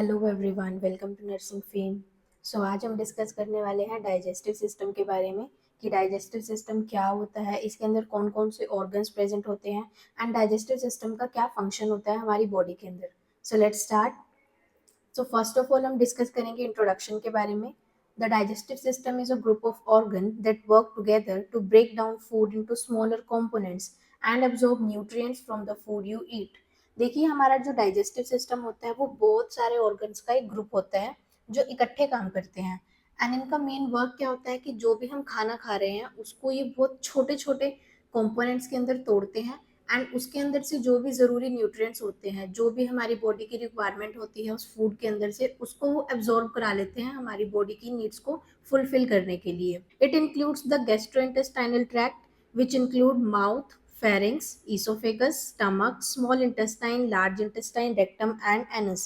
Hello everyone, welcome to nursing fame. आज हम discuss करने वाले हैं डाइजेस्टिव सिस्टम के बारे में कि डाइजेस्टिव सिस्टम क्या होता है, इसके अंदर कौन कौन से ऑर्गन्स प्रेजेंट होते हैं एंड डाइजेस्टिव सिस्टम का क्या फंक्शन होता है हमारी बॉडी के अंदर। Let's start. First of all हम डिस्कस करेंगे इंट्रोडक्शन के बारे में। The digestive system is a group of organ that work together to break down food into smaller components and absorb nutrients from the food you eat. देखिए, हमारा जो digestive system होता है वो बहुत सारे ऑर्गन्स का एक ग्रुप होता है जो इकट्ठे काम करते हैं। एंड इनका मेन वर्क क्या होता है कि जो भी हम खाना खा रहे हैं उसको ये बहुत छोटे छोटे कंपोनेंट्स के अंदर तोड़ते हैं एंड उसके अंदर से जो भी ज़रूरी न्यूट्रिएंट्स होते हैं, जो भी हमारी बॉडी की रिक्वायरमेंट होती है उस फूड के अंदर से, उसको वो एब्जॉर्ब करा लेते हैं हमारी बॉडी की नीड्स को फुलफिल करने के लिए। It includes the gastrointestinal tract which include mouth, pharynx, esophagus, stomach, small intestine, large intestine, rectum and anus।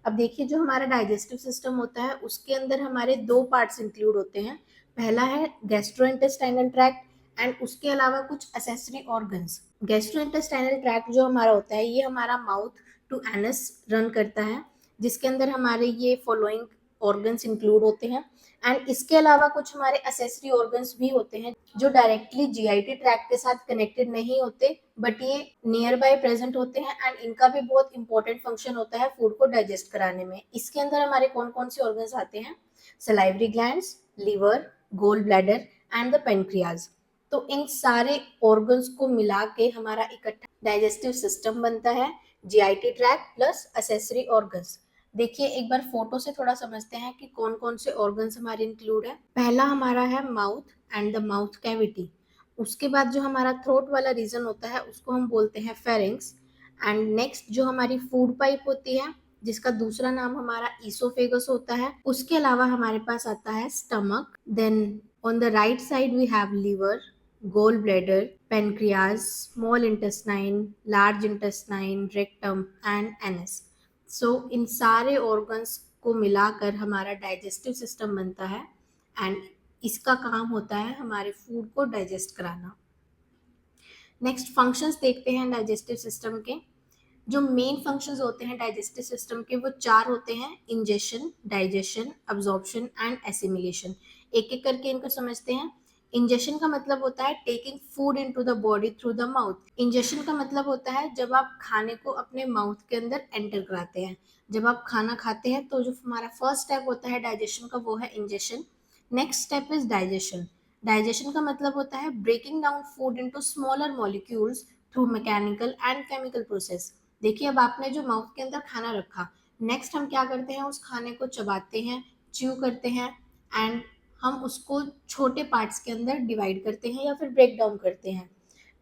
अब देखिए, जो हमारा डाइजेस्टिव सिस्टम होता है उसके अंदर हमारे दो पार्ट्स इंक्लूड होते हैं। पहला है गैस्ट्रोइंटेस्टाइनल ट्रैक्ट एंड उसके अलावा कुछ एसेसरी ऑर्गन्स। गैस्ट्रोइंटेस्टाइनल ट्रैक्ट जो हमारा होता है ये हमारा माउथ टू एनस रन करता है, जिसके अंदर हमारे ये फॉलोइंग ऑर्गन्स इंक्लूड होते हैं। एंड इसके अलावा कुछ हमारे एसेसरी ऑर्गन्स भी होते हैं जो डायरेक्टली जीआईटी ट्रैक्ट के साथ कनेक्टेड नहीं होते, बट ये नियर बाय प्रेजेंट होते हैं एंड इनका भी बहुत इंपॉर्टेंट फंक्शन होता है फूड को डाइजेस्ट कराने में। इसके अंदर हमारे कौन कौन से ऑर्गन्स आते हैं? Salivary glands, liver, gall bladder and the pancreas. तो इन सारे ऑर्गन्स को मिला के हमारा इकट्ठा डाइजेस्टिव सिस्टम बनता है, GIT tract plus accessory organs. देखिए, एक बार फोटो से थोड़ा समझते हैं कि कौन कौन से ऑर्गन्स हमारे इंक्लूड है। पहला हमारा है mouth and the mouth cavity. उसके बाद जो हमारा थ्रोट वाला रीजन होता है उसको हम बोलते हैं फेरिंग्स। एंड नेक्स्ट जो हमारी फूड पाइप होती है जिसका दूसरा नाम हमारा ईसोफेगस होता है। उसके अलावा हमारे पास आता है stomach. Then on the right side we have liver, gall bladder, pancreas, small intestine, large intestine, rectum and anus. इन सारे ऑर्गन्स को मिलाकर हमारा डाइजेस्टिव सिस्टम बनता है एंड इसका काम होता है हमारे फूड को डाइजेस्ट कराना। नेक्स्ट फंक्शंस देखते हैं डाइजेस्टिव सिस्टम के। जो मेन फंक्शंस होते हैं डाइजेस्टिव सिस्टम के वो चार होते हैं: ingestion, digestion, absorption and assimilation. एक एक करके इनको समझते हैं। इंजेशन का मतलब होता है taking food into the body through the mouth. Ingestion का मतलब होता है जब आप खाने को अपने माउथ के अंदर एंटर कराते हैं। जब आप खाना खाते हैं तो जो हमारा फर्स्ट स्टेप होता है डाइजेशन का वो है ingestion. Next step is digestion. Digestion का मतलब होता है breaking down food into smaller molecules through mechanical and chemical process. देखिए, अब आपने जो माउथ के अंदर खाना रखा, नेक्स्ट हम क्या करते हैं, उस खाने को चबाते हैं, च्यू करते हैं एंड हम उसको छोटे पार्ट्स के अंदर डिवाइड करते हैं या फिर ब्रेक डाउन करते हैं।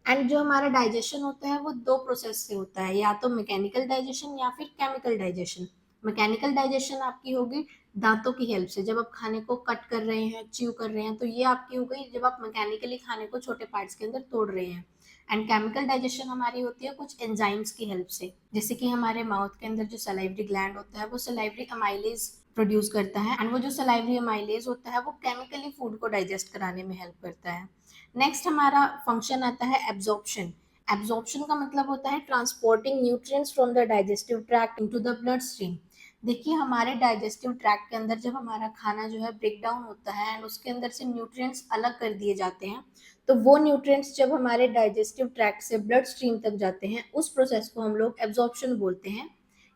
एंड जो हमारा डाइजेशन होता है वो दो प्रोसेस से होता है, या तो मैकेनिकल डाइजेशन या फिर केमिकल डाइजेशन। मैकेनिकल डाइजेशन आपकी होगी दांतों की हेल्प से, जब आप खाने को कट कर रहे हैं, च्यू कर रहे हैं, तो ये आपकी हो गई जब आप मैकेनिकली खाने को छोटे पार्ट्स के अंदर तोड़ रहे हैं। एंड केमिकल डाइजेशन हमारी होती है कुछ एंजाइम्स की हेल्प से, जैसे कि हमारे माउथ के अंदर जो सलाइवरी ग्लैंड होता है वो सलाइवरी अमाइलेज प्रोड्यूस करता है एंड वो जो सलाइवरी अमाइलेज होता है वो केमिकली फूड को डाइजेस्ट कराने में हेल्प करता है। नेक्स्ट हमारा फंक्शन आता है एब्जॉर्प्शन। एब्जॉर्प्शन का मतलब होता है transporting nutrients from the digestive tract into the blood stream. देखिए, हमारे डाइजेस्टिव ट्रैक्ट के अंदर जब हमारा खाना जो है ब्रेक डाउन होता है एंड उसके अंदर से न्यूट्रिएंट्स अलग कर दिए जाते हैं, तो वो न्यूट्रिएंट्स जब हमारे डाइजेस्टिव ट्रैक्ट से ब्लड स्ट्रीम तक जाते हैं उस प्रोसेस को हम लोग एब्जॉर्प्शन बोलते हैं।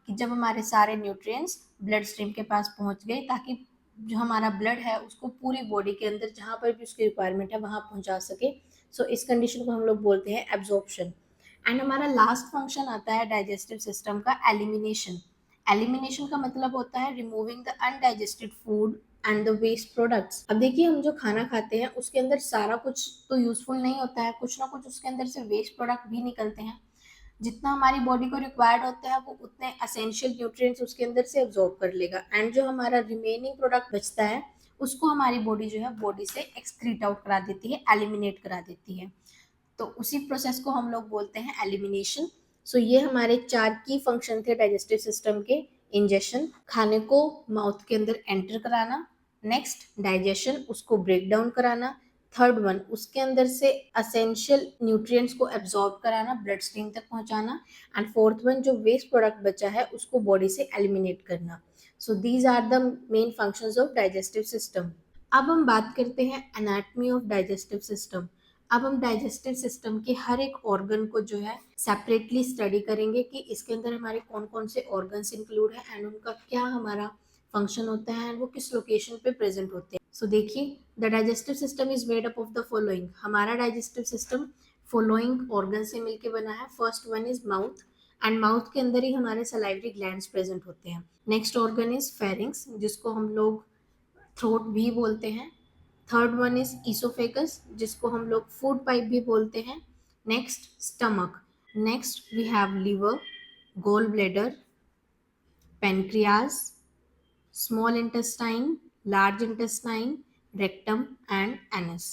कि जब हमारे सारे न्यूट्रिएंट्स ब्लड स्ट्रीम के पास पहुंच गए ताकि जो हमारा ब्लड है उसको पूरी बॉडी के अंदर जहाँ पर भी उसकी रिक्वायरमेंट है वहाँ पहुँचा सके। इस कंडीशन को हम लोग बोलते हैं एब्जॉर्प्शन। एंड हमारा लास्ट फंक्शन आता है डाइजेस्टिव सिस्टम का एलिमिनेशन। एलिमिनेशन का मतलब होता है removing the undigested food and the waste products. अब देखिए, हम जो खाना खाते हैं उसके अंदर सारा कुछ तो यूजफुल नहीं होता है, कुछ ना कुछ उसके अंदर से वेस्ट प्रोडक्ट भी निकलते हैं। जितना हमारी बॉडी को रिक्वायर्ड होता है वो उतने असेंशियल न्यूट्रिएंट्स उसके अंदर से एब्जॉर्ब कर लेगा एंड जो हमारा रिमेनिंग प्रोडक्ट बचता है उसको हमारी बॉडी जो है बॉडी से एक्सक्रीट आउट करा देती है, एलिमिनेट करा देती है। तो उसी प्रोसेस को हम लोग बोलते हैं एलिमिनेशन। ये हमारे चार की फंक्शन थे डाइजेस्टिव सिस्टम के। इंजेशन, खाने को माउथ के अंदर एंटर कराना। नेक्स्ट डाइजेशन, उसको ब्रेक डाउन कराना। थर्ड वन, उसके अंदर से असेंशियल न्यूट्रिएंट्स को एब्जॉर्ब कराना, ब्लड स्ट्रीम तक पहुंचाना। एंड फोर्थ वन, जो वेस्ट प्रोडक्ट बचा है उसको बॉडी से एलिमिनेट करना। So these are the main functions of digestive system. अब हम बात करते हैं एनाटॉमी ऑफ डाइजेस्टिव सिस्टम। अब हम डाइजेस्टिव सिस्टम के हर एक ऑर्गन को जो है सेपरेटली स्टडी करेंगे कि इसके अंदर हमारे कौन कौन से ऑर्गन्स इंक्लूड है एंड उनका क्या हमारा फंक्शन होता है एंड वो किस लोकेशन पे प्रेजेंट होते हैं। सो देखिए, the digestive system is made up of the following. हमारा डाइजेस्टिव सिस्टम फॉलोइंग ऑर्गन से मिलके बना है। First one is mouth, and mouth के अंदर ही हमारे सलाइवरी ग्लैंड्स प्रेजेंट होते हैं। नेक्स्ट ऑर्गन इज फेरिंग्स, जिसको हम लोग थ्रोट भी बोलते हैं। थर्ड वन इज ईसोफेगस, जिसको हम लोग फूड पाइप भी बोलते हैं। Next stomach. Next we have liver, gall bladder, pancreas, small intestine, large intestine, rectum and anus.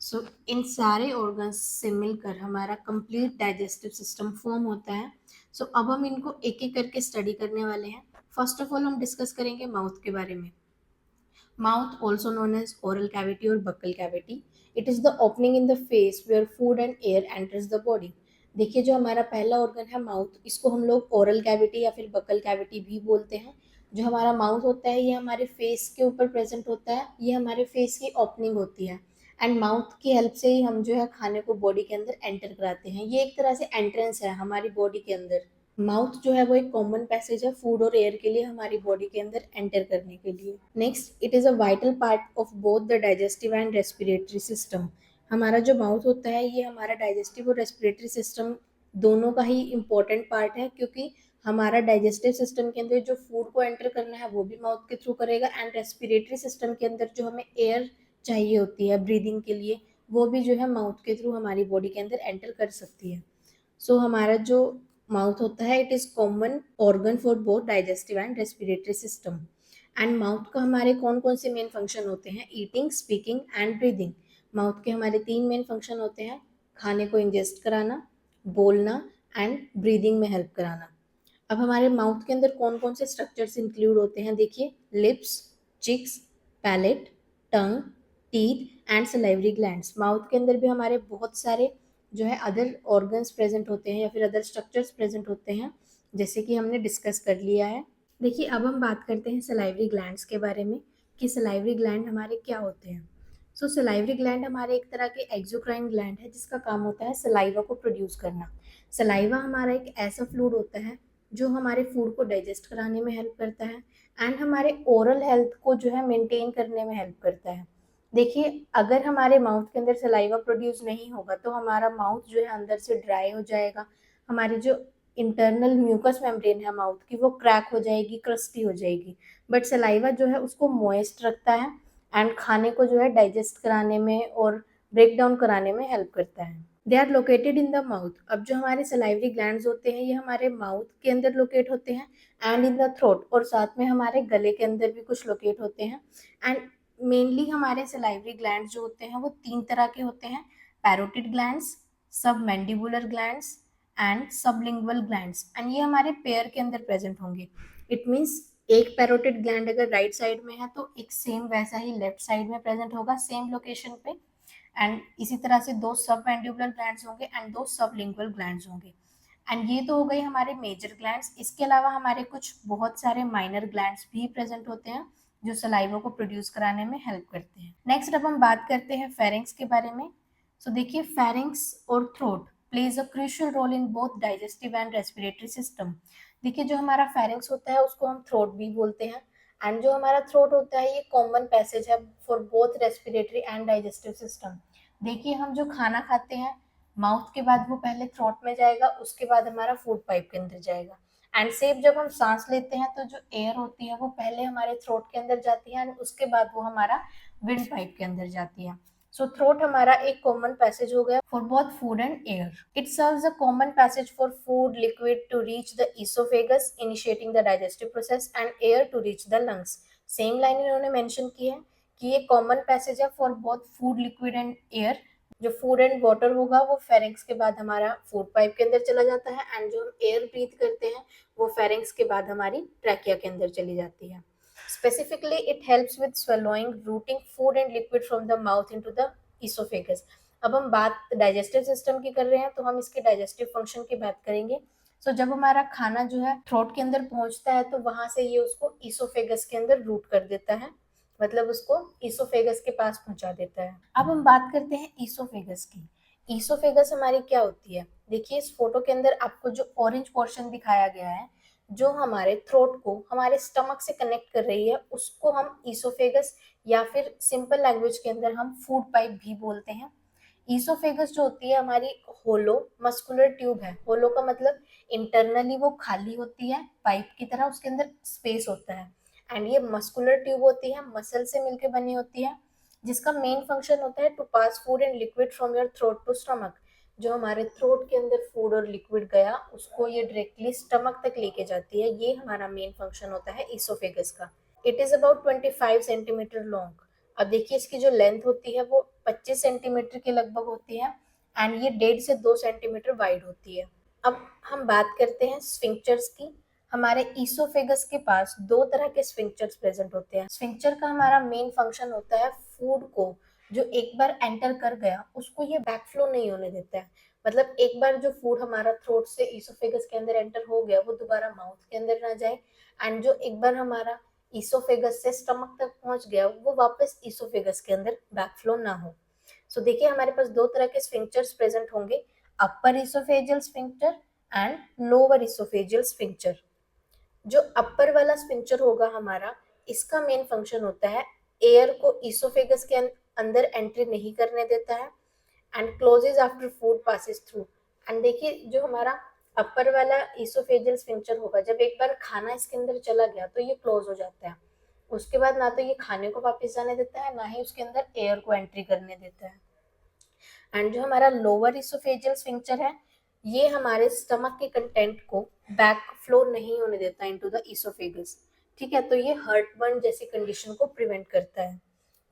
So इन सारे ऑर्गन्स से मिलकर हमारा कंप्लीट डाइजेस्टिव सिस्टम फॉर्म होता है। सो अब हम इनको एक एक करके स्टडी करने वाले हैं। फर्स्ट ऑफ ऑल हम डिस्कस करेंगे माउथ के बारे में। Mouth, also known as oral cavity or buccal cavity, it is the opening in the face where food and air enters the body. देखिए, जो हमारा पहला ऑर्गन है माउथ, इसको हम लोग ओरल कैविटी या फिर बकल कैविटी भी बोलते हैं। जो हमारा माउथ होता है ये हमारे फेस के ऊपर प्रेजेंट होता है, ये हमारे फेस की ओपनिंग होती है एंड माउथ की हेल्प से ही हम जो है खाने को बॉडी के अंदर एंटर कराते हैं। ये एक तरह से एंट्रेंस है हमारी बॉडी के अंदर। माउथ जो है वो एक कॉमन पैसेज है फूड और एयर के लिए हमारी बॉडी के अंदर एंटर करने के लिए। Next, it is a vital part of both the digestive and respiratory system. हमारा जो माउथ होता है ये हमारा डाइजेस्टिव और रेस्पिरेटरी सिस्टम दोनों का ही इम्पोर्टेंट पार्ट है, क्योंकि हमारा डाइजेस्टिव सिस्टम के अंदर जो फूड को एंटर करना है वो भी माउथ के थ्रू करेगा एंड रेस्पिरेटरी सिस्टम के अंदर जो हमें एयर चाहिए होती है ब्रीदिंग के लिए वो भी जो है माउथ के थ्रू हमारी बॉडी के अंदर एंटर कर सकती है। सो हमारा जो माउथ होता है it is common organ for both digestive and respiratory system. And mouth का हमारे कौन कौन से मेन फंक्शन होते हैं? Eating, speaking and breathing. Mouth के हमारे 3 मेन फंक्शन होते हैं: खाने को इंजेस्ट कराना, बोलना एंड ब्रीदिंग में हेल्प कराना। अब हमारे माउथ के अंदर कौन कौन से स्ट्रक्चर्स इंक्लूड होते हैं? देखिए, lips, cheeks, palate, tongue, teeth and salivary glands. Mouth के अंदर भी हमारे बहुत सारे जो है अदर ऑर्गन्स प्रेजेंट होते हैं या फिर अदर स्ट्रक्चर्स प्रेजेंट होते हैं, जैसे कि हमने डिस्कस कर लिया है। देखिए, अब हम बात करते हैं सलाइवरी ग्लैंड्स के बारे में कि सलाइवरी ग्लैंड हमारे क्या होते हैं। सो सलाइवरी ग्लैंड हमारे एक तरह के एक्सोक्राइन ग्लैंड है जिसका काम होता है सलाइवा को प्रोड्यूस करना। सलाइवा हमारा एक ऐसा फ्लूइड होता है जो हमारे फूड को डाइजेस्ट कराने में हेल्प करता है एंड हमारे ओरल हेल्थ को जो है मेंटेन करने में हेल्प करता है। देखिए, अगर हमारे माउथ के अंदर सलाइवा प्रोड्यूस नहीं होगा तो हमारा माउथ जो है अंदर से ड्राई हो जाएगा। हमारी जो इंटरनल म्यूकस मेम्ब्रेन है माउथ की वो क्रैक हो जाएगी, क्रस्टी हो जाएगी। बट सलाइवा जो है उसको मॉइस्ट रखता है एंड खाने को जो है डाइजेस्ट कराने में और ब्रेक डाउन कराने में हेल्प करता है। They are located in the mouth. अब जो हमारे सलाइवरी ग्लैंड्स होते हैं ये हमारे माउथ के अंदर लोकेट होते हैं एंड इन द थ्रोट, और साथ में हमारे गले के अंदर भी कुछ लोकेट होते हैं। एंड मेनली हमारे सलाइवरी ग्लैंड्स जो होते हैं वो 3 तरह के होते हैं: parotid glands, submandibular glands and sublingual glands. And ये हमारे पेयर के अंदर प्रेजेंट होंगे। इट मीन्स एक पैरोटिड ग्लैंड अगर राइट साइड में है तो एक सेम वैसा ही लेफ्ट साइड में प्रेजेंट होगा सेम लोकेशन पे। एंड इसी तरह से 2 सबमैंडिबुलर ग्लैंड्स होंगे एंड 2 सबलिंगुअल ग्लैंड्स होंगे। एंड ये तो हो गई हमारे मेजर ग्लैंड्स। इसके अलावा हमारे कुछ बहुत सारे माइनर ग्लैंड्स भी प्रेजेंट होते हैं जो सलाइवा को प्रोड्यूस कराने में हेल्प करते हैं। नेक्स्ट, अब हम बात करते हैं फेरिंग्स के बारे में। सो देखिए, फेरिंग्स और throat plays a crucial role in both digestive and respiratory system. देखिए, जो हमारा फेरिंग्स होता है उसको हम थ्रोट भी बोलते हैं एंड जो हमारा थ्रोट होता है ये कॉमन पैसेज है for both respiratory and digestive system. देखिए, हम जो खाना खाते हैं माउथ के बाद वो पहले थ्रोट में जाएगा, उसके बाद हमारा फूड पाइप के अंदर जाएगा। एंड सेम जब हम सांस लेते हैं तो जो एयर होती है वो पहले हमारे थ्रोट के अंदर जाती है एंड उसके बाद वो हमारा विंड पाइप के अंदर जाती है। सो थ्रोट हमारा एक कॉमन पैसेज हो गया for both food and air. It serves a common passage for food liquid to reach the oesophagus initiating the digestive process and air to reach the lungs. Same line इन्होंने mention की है कि ये common passage है for both food liquid and air. जो food and water होगा वो pharynx के बाद हमारा फूड पाइप के अंदर चला जाता है एंड जो हम एयर ब्रीथ करते हैं वो फेरिंग्स के बाद हमारी ट्रैकिया के अंदर चली जाती है। Specifically it helps with swallowing, routing food and liquid from the mouth into the oesophagus. अब हम बात डाइजेस्टिव सिस्टम की कर रहे हैं तो हम इसके डाइजेस्टिव फंक्शन की बात करेंगे। सो जब हमारा खाना जो है थ्रोट के अंदर पहुंचता है तो वहां से ये उसको ईसोफेगस के अंदर रूट कर देता है, मतलब उसको ईसोफेगस के पास पहुंचा देता है। अब हम बात करते हैं ईसोफेगस की। ईसोफेगस हमारी क्या होती है? देखिए इस फोटो के अंदर आपको जो ऑरेंज पोर्शन दिखाया गया है, जो हमारे थ्रोट को हमारे स्टमक से कनेक्ट कर रही है, उसको हम ईसोफेगस या फिर सिंपल लैंग्वेज के अंदर हम फूड पाइप भी बोलते हैं। ईसोफेगस जो होती है हमारी होलो मस्कुलर ट्यूब है। होलो का मतलब इंटरनली वो खाली होती है पाइप की तरह, उसके अंदर स्पेस होता है। एंड ये मस्कुलर ट्यूब होती है, मसल से मिलकर बनी होती है, जिसका मेन फंक्शन होता है to pass food and liquid from your throat to stomach. जो हमारे थ्रोट के अंदर फूड और लिक्विड गया उसको ये डायरेक्टली स्टमक तक लेके जाती है। ये हमारा मेन फंक्शन होता है ईसोफेगस का। It is about 25 centimetre long. अब देखिए इसकी जो लेंथ होती है वो 25 सेंटीमीटर के लगभग होती है, एंड ये 1.5 से 2 सेंटीमीटर वाइड होती है। अब हम बात करते हैं स्फिंक्चर्स की। हमारे ईसोफेगस के पास दो तरह के स्फिंक्चर्स प्रेजेंट होते हैं। स्फिंक्चर का हमारा मेन फंक्शन होता है फूड को जो एक बार एंटर कर गया उसको ये बैकफ्लो नहीं होने देता है। मतलब एक बार जो फूड हमारा थ्रोट से ईसोफेगस के अंदर एंटर हो गया वो दोबारा माउथ के अंदर ना जाए, एंड जो एक बार हमारा ईसोफेगस से स्टमक तक पहुंच गया वो वापस ईसोफेगस के अंदर बैकफ्लो ना हो। सो देखिए हमारे पास दो तरह के स्फिंक्चर्स प्रेजेंट होंगे, upper oesophageal sphincter and lower oesophageal sphincter. जो अपर वाला स्फिंक्टर होगा हमारा, इसका मेन फंक्शन होता है एयर को इसोफेगस के अंदर एंट्री नहीं करने देता है, and closes after food passes through. And देखिए जो हमारा अपर वाला इसोफेजियल स्फिंक्टर होगा, जब एक बार खाना इसके अंदर चला गया तो ये क्लोज हो जाता है। उसके बाद ना तो ये खाने को वापस जाने देता है, ना ही उसके अंदर एयर को एंट्री करने देता है। एंड जो हमारा लोअर इसोफेजियल स्फिंक्टर है, ये हमारे स्टमक के कंटेंट को बैक फ्लो नहीं होने देता इनटू द इसोफेगस। ठीक है, तो ये हर्टबर्न जैसी कंडीशन को प्रिवेंट करता है,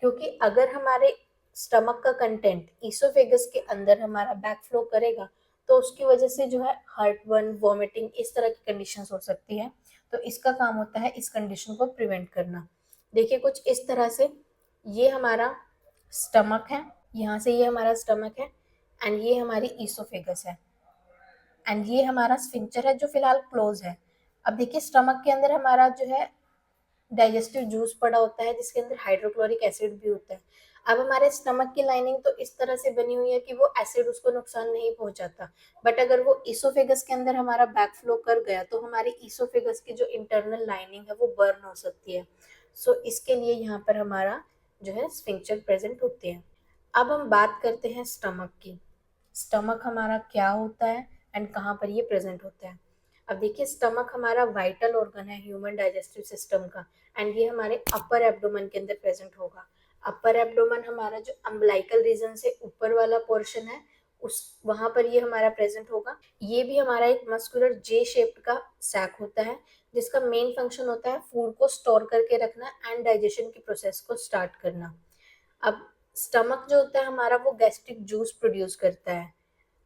क्योंकि अगर हमारे स्टमक का कंटेंट इसोफेगस के अंदर हमारा बैक फ्लो करेगा तो उसकी वजह से जो है हार्टबर्न, वॉमिटिंग, इस तरह की कंडीशंस हो सकती है। तो इसका काम होता है इस कंडीशन को प्रिवेंट करना। देखिए कुछ इस तरह से ये हमारा स्टमक है, यहाँ से ये हमारा स्टमक है, एंड ये हमारी ईसोफेगस है, एंड ये हमारा स्फिंक्टर है जो फिलहाल क्लोज है। अब देखिए स्टमक के अंदर हमारा जो है डाइजेस्टिव जूस पड़ा होता है जिसके अंदर हाइड्रोक्लोरिक एसिड भी होता है। अब हमारे स्टमक की लाइनिंग तो इस तरह से बनी हुई है कि वो एसिड उसको नुकसान नहीं पहुंचाता, बट अगर वो इसोफेगस के अंदर हमारा बैक फ्लो कर गया तो हमारी इसोफेगस की जो इंटरनल लाइनिंग है वो बर्न हो सकती है। सो इसके लिए यहाँ पर हमारा जो है स्फिंक्टर प्रेजेंट होते हैं। अब हम बात करते हैं स्टमक की। स्टमक हमारा क्या होता है एंड कहाँ पर ये प्रेजेंट होता है? अब देखिए स्टमक हमारा वाइटल ऑर्गन है ह्यूमन डाइजेस्टिव सिस्टम का, एंड ये हमारे अपर एब्डोमेन के अंदर प्रेजेंट होगा। अपर एब्डोमेन हमारा जो अम्बलाइकल रीजन से ऊपर वाला पोर्शन है उस वहां पर ये हमारा प्रेजेंट होगा। ये भी हमारा एक मस्कुलर जे शेप्ड का सैक होता है जिसका मेन फंक्शन होता है फूड को स्टोर करके रखना एंड डाइजेशन की प्रोसेस को स्टार्ट करना। अब स्टमक जो होता है हमारा वो गैस्ट्रिक जूस प्रोड्यूस करता है।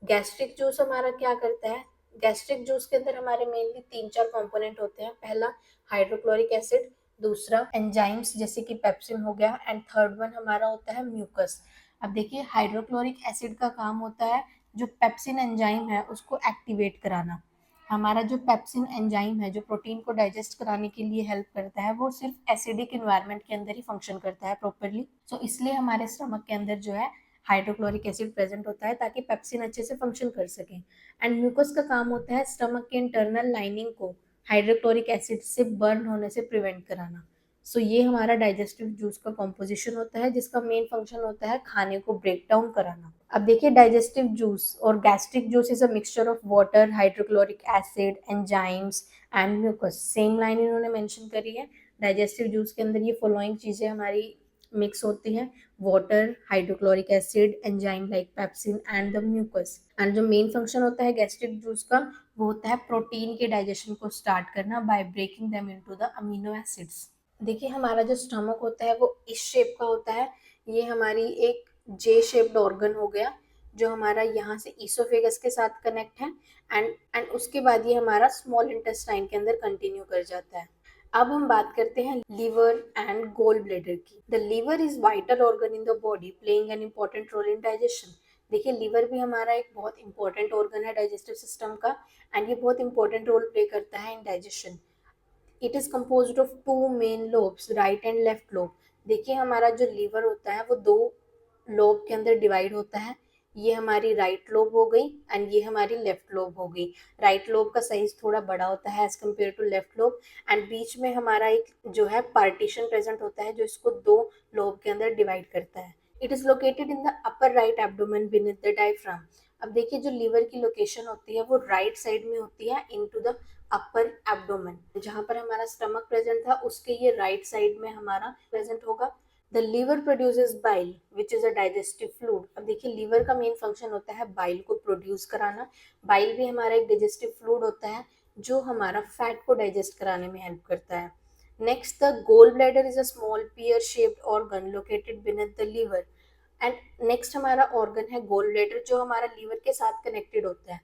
गैस्ट्रिक जूस हमारा क्या करता है? गैस्ट्रिक जूस के अंदर हमारे मेनली 3-4 कंपोनेंट होते हैं। पहला हाइड्रोक्लोरिक एसिड, दूसरा एंजाइम्स जैसे कि पेप्सिन हो गया, एंड थर्ड वन हमारा होता है म्यूकस। अब देखिए हाइड्रोक्लोरिक एसिड का काम होता है जो पेप्सिन एंजाइम है उसको एक्टिवेट कराना। हमारा जो पेप्सिन एंजाइम है जो प्रोटीन को डाइजेस्ट कराने के लिए हेल्प करता है वो सिर्फ एसिडिक इन्वायरमेंट के अंदर ही फंक्शन करता है प्रॉपरली। सो इसलिए हमारे स्टमक के अंदर जो है हाइड्रोक्लोरिक एसिड प्रेजेंट होता है ताकि पेप्सिन अच्छे से फंक्शन कर सके। एंड म्यूकस का काम होता है स्टमक के इंटरनल लाइनिंग को हाइड्रोक्लोरिक एसिड से बर्न होने से प्रिवेंट कराना। सो ये हमारा डाइजेस्टिव जूस का कॉम्पोजिशन होता है जिसका मेन फंक्शन होता है खाने को ब्रेक डाउन कराना। अब देखिए डाइजेस्टिव जूस और gastric juice is a mixture of water, hydrochloric acid, enzymes and mucus. Same line इन्होंने मेंशन करी है। डाइजेस्टिव जूस के अंदर ये फॉलोइंग चीजें हमारी मिक्स होती हैं, water, hydrochloric acid, enzyme like pepsin and the mucus. And जो मेन फंक्शन होता है गैस्ट्रिक जूस का वो होता है प्रोटीन के डाइजेशन को स्टार्ट करना by breaking them into the amino acids. देखिए हमारा जो स्टमक होता है वो इस शेप का होता है। ये हमारी एक जे शेप्ड ऑर्गन हो गया जो हमारा यहाँ से ईसोफेगस के साथ कनेक्ट है, एंड उसके बाद ये हमारा स्मॉल इंटेस्टाइन के अंदर कंटिन्यू कर जाता है। अब हम बात करते हैं लीवर एंड गोल ब्लेडर की। The liver is vital organ in the body playing an important role in digestion. देखिए लीवर भी हमारा एक बहुत इंपॉर्टेंट ऑर्गन है डाइजेस्टिव सिस्टम का, एंड ये बहुत इंपॉर्टेंट रोल प्ले करता है in digestion. It is composed of two main lobes, right and left lobe. देखिए हमारा जो लीवर होता है वो दो लोब के अंदर डिवाइड होता है। ये हमारी राइट लोब हो गई एंड ये हमारी लेफ्ट लोब हो गई। राइट लोब का साइज थोड़ा बड़ा होता है as compare to left lobe, and बीच में हमारा एक जो है पार्टीशन प्रेजेंट होता है जो इसको दो लोब के अंदर डिवाइड करता है। It is located in the upper right abdomen beneath the diaphragm. अब देखिए जो लीवर की लोकेशन होती है वो राइट साइड में होती है इनटू द अपर एब्डोमेन। जहां पर हमारा स्टमक प्रेजेंट था उसके ये राइट साइड में हमारा प्रेजेंट होगा। The liver produces bile which is a digestive fluid. अब देखिए लीवर का मेन फंक्शन होता है बाइल को प्रोड्यूस कराना। बाइल भी हमारा एक डाइजेस्टिव फ्लूइड होता है जो हमारा फैट को डाइजेस्ट कराने में हेल्प करता है। Next the gall bladder is a small pear shaped organ located beneath the liver. And next हमारा ऑर्गन है गोल ब्लैडर जो हमारा लीवर के साथ कनेक्टेड होता है।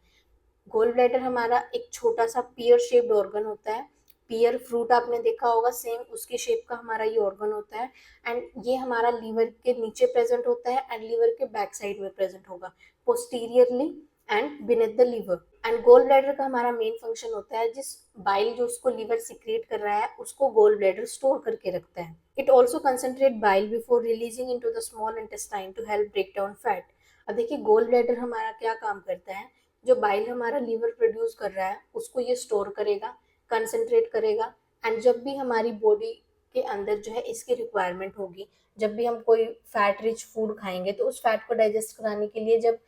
गोल ब्लैडर हमारा एक छोटा सा पियर शेप्ड ऑर्गन होता है। पियर फ्रूट आपने देखा होगा, सेम उसकी शेप का हमारा ये ऑर्गन होता है, एंड ये हमारा लीवर के नीचे प्रेजेंट होता है एंड लीवर के बैक साइड में प्रेजेंट होगा, posteriorly and beneath the liver. And gall bladder का हमारा मेन फंक्शन होता है जिस बाइल जो उसको लीवर सिक्रेट कर रहा है उसको गोल ब्लैडर स्टोर करके रखता है। It also concentrate bile before releasing into the small intestine to help break down fat. अब देखिए गोल ब्लैडर हमारा क्या काम करता है, जो बाइल हमारा लीवर प्रोड्यूस कर रहा है उसको ये स्टोर करेगा, कंसंट्रेट करेगा, एंड जब भी हमारी बॉडी के अंदर जो है इसकी रिक्वायरमेंट होगी, जब भी हम कोई फैट रिच फूड खाएंगे तो उस फैट को डाइजेस्ट कराने के लिए जब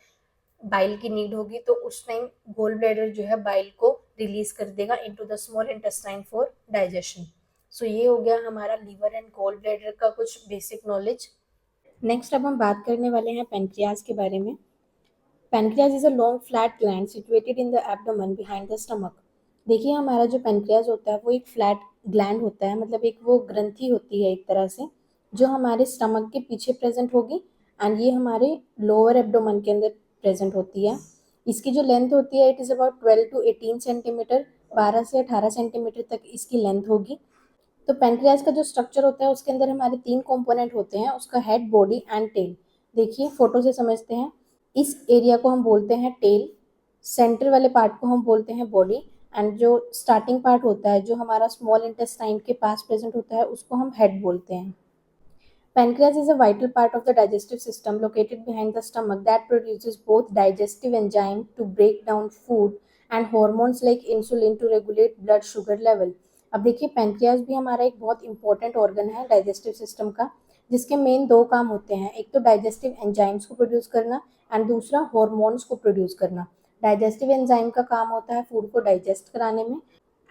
बाइल की नीड होगी तो उस टाइम गोल ब्लैडर जो है बाइल को रिलीज कर देगा into the small intestine for digestion. So ये हो गया हमारा लीवर एंड गोल ब्लैडर का कुछ बेसिक नॉलेज। नेक्स्ट अब हम बात करने वाले हैं पेनक्रियाज के बारे में। Pancreas is a long flat gland situated in the abdomen behind the stomach. देखिए हमारा जो पेनक्रियाज होता है वो एक फ्लैट ग्लैंड होता है, मतलब एक वो ग्रंथि होती है एक तरह से जो हमारे स्टमक के पीछे प्रेजेंट होगी, एंड ये हमारे लोअर एब्डोमेन के अंदर प्रेजेंट होती है। इसकी जो लेंथ होती है it is about 12 to 18 centimetre, 12 से 18 सेंटीमीटर तक इसकी लेंथ होगी। तो पेनक्रियाज का जो स्ट्रक्चर होता है उसके अंदर हमारे तीन कंपोनेंट होते हैं, उसका हेड, बॉडी एंड टेल। देखिए फोटो से समझते हैं। इस एरिया को हम बोलते हैं टेल, सेंटर वाले पार्ट को हम बोलते हैं बॉडी, एंड जो स्टार्टिंग पार्ट होता है जो हमारा स्मॉल इंटेस्टाइन के पास प्रेजेंट होता है उसको हम हेड बोलते हैं। Pancreas is a vital part of the digestive system located behind the stomach that produces both digestive enzyme to break down food and hormones like insulin to regulate blood sugar level। अब देखिए pancreas भी हमारा एक बहुत important organ है digestive system का, जिसके main दो काम होते हैं, एक तो डाइजेस्टिव एंजाइम्स को प्रोड्यूस करना एंड दूसरा हॉर्मोन्स को प्रोड्यूस करना। डाइजेस्टिव एंजाइम का काम होता है फूड को डाइजेस्ट कराने में,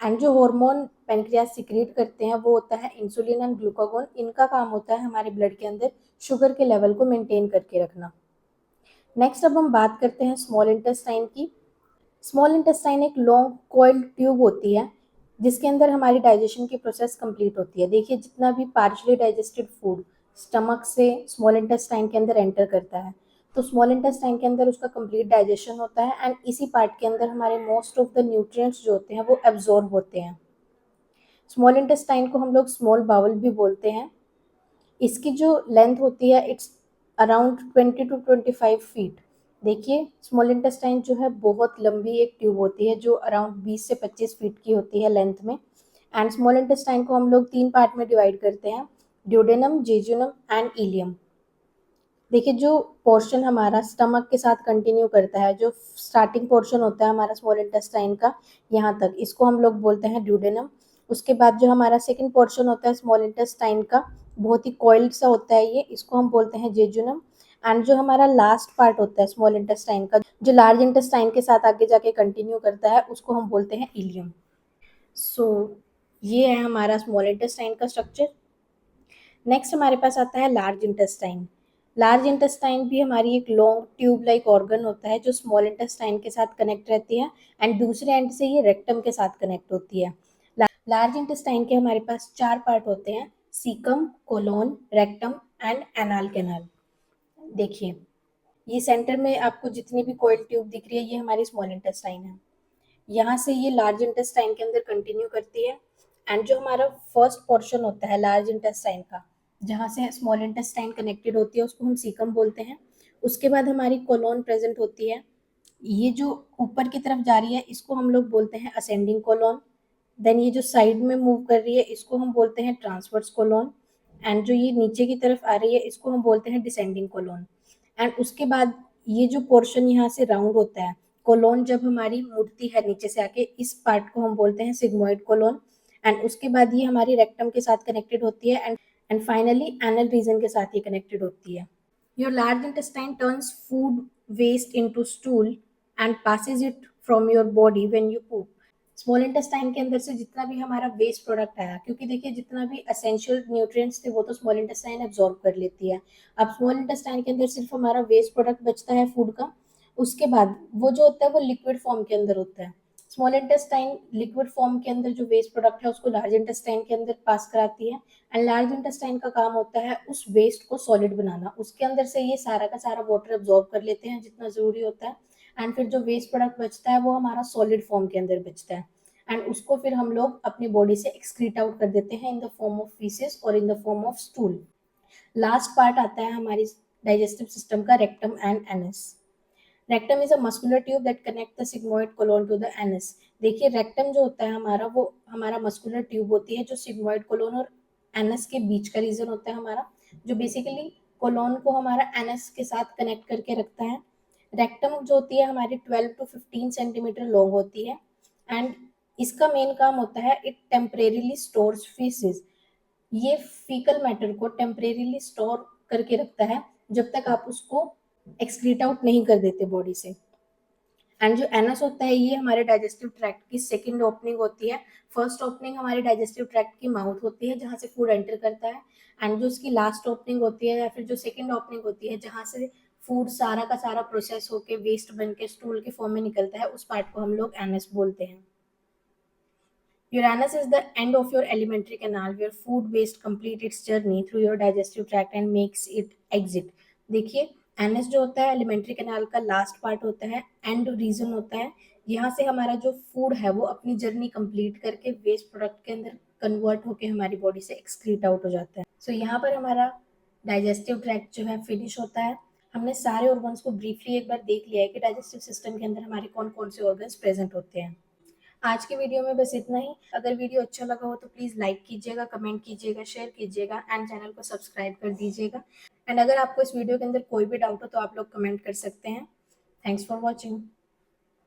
एंड जो हार्मोन पेनक्रियास सिक्रीट करते हैं वो होता है इंसुलिन एंड ग्लूकागोन। इनका काम होता है हमारे ब्लड के अंदर शुगर के लेवल को मेंटेन करके रखना। नेक्स्ट अब हम बात करते हैं स्मॉल इंटेस्टाइन की। स्मॉल इंटेस्टाइन एक लॉन्ग कॉइल्ड ट्यूब होती है जिसके अंदर हमारी डाइजेशन की प्रोसेस कंप्लीट होती है। देखिए जितना भी पार्शली डाइजेस्टेड फूड स्टमक से स्मॉल इंटेस्टाइन के अंदर एंटर करता है तो स्मॉल इंटेस्टाइन के अंदर उसका कंप्लीट डाइजेशन होता है, एंड इसी पार्ट के अंदर हमारे मोस्ट ऑफ द न्यूट्रिएंट्स जो होते हैं वो एब्जॉर्ब होते हैं। स्मॉल इंटेस्टाइन को हम लोग स्मॉल बाउल भी बोलते हैं। इसकी जो लेंथ होती है इट्स अराउंड 20 to 25 फीट। देखिए स्मॉल इंटेस्टाइन जो है बहुत लंबी एक ट्यूब होती है जो अराउंड 20 से 25 फीट की होती है लेंथ में, एंड स्मॉल इंटेस्टाइन को हम लोग तीन पार्ट में डिवाइड करते हैं, ड्यूडेनम, जेजुनम एंड इलियम। देखिए जो पोर्शन हमारा स्टमक के साथ कंटिन्यू करता है, जो स्टार्टिंग पोर्शन होता है हमारा स्मॉल इंटेस्टाइन का यहाँ तक, इसको हम लोग बोलते हैं ड्यूडेनम। उसके बाद जो हमारा सेकंड पोर्शन होता है स्मॉल इंटेस्टाइन का, बहुत ही कॉइल्ड सा होता है ये, इसको हम बोलते हैं जेजुनम। एंड जो हमारा लास्ट पार्ट होता है स्मॉल इंटेस्टाइन का जो लार्ज इंटेस्टाइन के साथ आगे जाके कंटिन्यू करता है उसको हम बोलते हैं इलियम। सो ये है हमारा स्मॉल इंटेस्टाइन का स्ट्रक्चर। नेक्स्ट हमारे पास आता है लार्ज इंटेस्टाइन। लार्ज इंटेस्टाइन भी हमारी एक लॉन्ग ट्यूब लाइक ऑर्गन होता है जो स्मॉल इंटेस्टाइन के साथ कनेक्ट रहती है, एंड दूसरे एंड से ये रेक्टम के साथ कनेक्ट होती है। लार्ज इंटेस्टाइन के हमारे पास चार पार्ट होते हैं, caecum, colon, rectum and anal canal. देखिए ये सेंटर में आपको जितनी भी कॉइल ट्यूब दिख रही है ये हमारी स्मॉल इंटेस्टाइन है। यहाँ से ये लार्ज इंटेस्टाइन के अंदर कंटिन्यू करती है, एंड जो हमारा फर्स्ट पोर्शन होता है लार्ज इंटेस्टाइन का जहाँ से स्मॉल इंटेस्टाइन कनेक्टेड होती है उसको हम सीकम बोलते हैं। उसके बाद हमारी कोलोन प्रेजेंट होती है, ये जो ऊपर की तरफ जा रही है इसको हम लोग बोलते हैं असेंडिंग कोलोन। देन ये जो साइड में मूव कर रही है इसको हम बोलते हैं ट्रांसवर्स कोलोन, एंड जो ये नीचे की तरफ आ रही है इसको हम बोलते हैं डिसेंडिंग कोलोन। एंड उसके बाद ये जो पोर्शन यहाँ से राउंड होता है, कोलोन जब हमारी मुड़ती है नीचे से आके, इस पार्ट को हम बोलते हैं सिग्मोइड कोलोन। एंड उसके बाद ये हमारी रेक्टम के साथ कनेक्टेड होती है, एंड फाइनली एनल रीजन के साथ ये कनेक्टेड होती है। Your large intestine turns food waste into stool and passes it from your body when you poop। Small intestine के अंदर से जितना भी हमारा वेस्ट प्रोडक्ट आया, क्योंकि देखिए जितना भी एसेंशियल न्यूट्रिएंट्स थे वो तो स्मॉल इंटेस्टाइन एब्जॉर्ब कर लेती है। अब स्मॉल इंटेस्टाइन के अंदर सिर्फ हमारा वेस्ट प्रोडक्ट बचता है फूड का, उसके बाद वो जो होता है वो लिक्विड फॉर्म के अंदर होता है। स्मॉल इंटेस्टाइन लिक्विड फॉर्म के अंदर जो वेस्ट प्रोडक्ट है उसको लार्ज इंटेस्टाइन के अंदर पास कराती है, एंड लार्ज इंटेस्टाइन का काम होता है उस वेस्ट को सॉलिड बनाना। उसके अंदर से ये सारा का सारा वाटर एब्जॉर्ब कर लेते हैं जितना जरूरी होता है, एंड फिर जो वेस्ट प्रोडक्ट बचता है वो हमारा सॉलिड फॉर्म के अंदर बचता है, एंड उसको फिर हम लोग अपनी बॉडी से एक्सक्रीट आउट कर देते हैं in the form of faeces और in the form of stool. Last part आता है हमारी डाइजेस्टिव सिस्टम का, rectum and anus. Rectum is a muscular tube that connect the sigmoid colon to the anus. देखिए rectum जो होता है हमारा, वो हमारा मस्कुलर ट्यूब होती है जो सिग्मोइड कोलोन और एनस के बीच का रीजन होता है हमारा, जो बेसिकली कोलोन को हमारा एनस के साथ कनेक्ट करके रखता है। रेक्टम जो होती है हमारी 12 टू 15 सेंटीमीटर लॉन्ग होती है, एंड इसका मेन काम होता है इट टेम्परेरीली स्टोर्स फीसेस। ये फीकल मैटर को टेम्परेरीली स्टोर करके रखता है जब तक आप उसको एक्सक्रीट आउट नहीं कर देते बॉडी से। एंड जो एनस होता है ये हमारे डाइजेस्टिव ट्रैक्ट की सेकंड ओपनिंग होती है। फर्स्ट ओपनिंग हमारे डाइजेस्टिव ट्रैक्ट की माउथ होती है जहाँ से फूड एंटर करता है, एंड जो उसकी लास्ट ओपनिंग होती है या फिर जो सेकंड ओपनिंग होती है जहाँ से फूड सारा का सारा प्रोसेस होके वेस्ट बन के स्टूल के फॉर्म में निकलता है, उस पार्ट को हम लोग एनस बोलते हैं। Your anus is the end of your alimentary canal where food waste complete its journey through your digestive tract and makes it exit। देखिए एनस जो होता है एलिमेंट्री कैनाल का लास्ट पार्ट होता है, एंड रीजन होता है, यहाँ से हमारा जो फूड है वो अपनी जर्नी कंप्लीट करके वेस्ट प्रोडक्ट के अंदर कन्वर्ट होके हमारी बॉडी से एक्सक्रीट आउट हो जाता है। सो यहाँ पर हमारा डाइजेस्टिव ट्रैक्ट जो है फिनिश होता है। हमने सारे ऑर्गन्स को ब्रीफली एक बार देख लिया है कि डाइजेस्टिव सिस्टम के अंदर हमारे कौन कौन से ऑर्गन्स प्रेजेंट होते हैं। आज की वीडियो में बस इतना ही। अगर वीडियो अच्छा लगा हो तो प्लीज़ लाइक कीजिएगा, कमेंट कीजिएगा, शेयर कीजिएगा, एंड चैनल को सब्सक्राइब कर दीजिएगा। एंड अगर आपको इस वीडियो के अंदर कोई भी डाउट हो तो आप लोग कमेंट कर सकते हैं। Thanks for watching.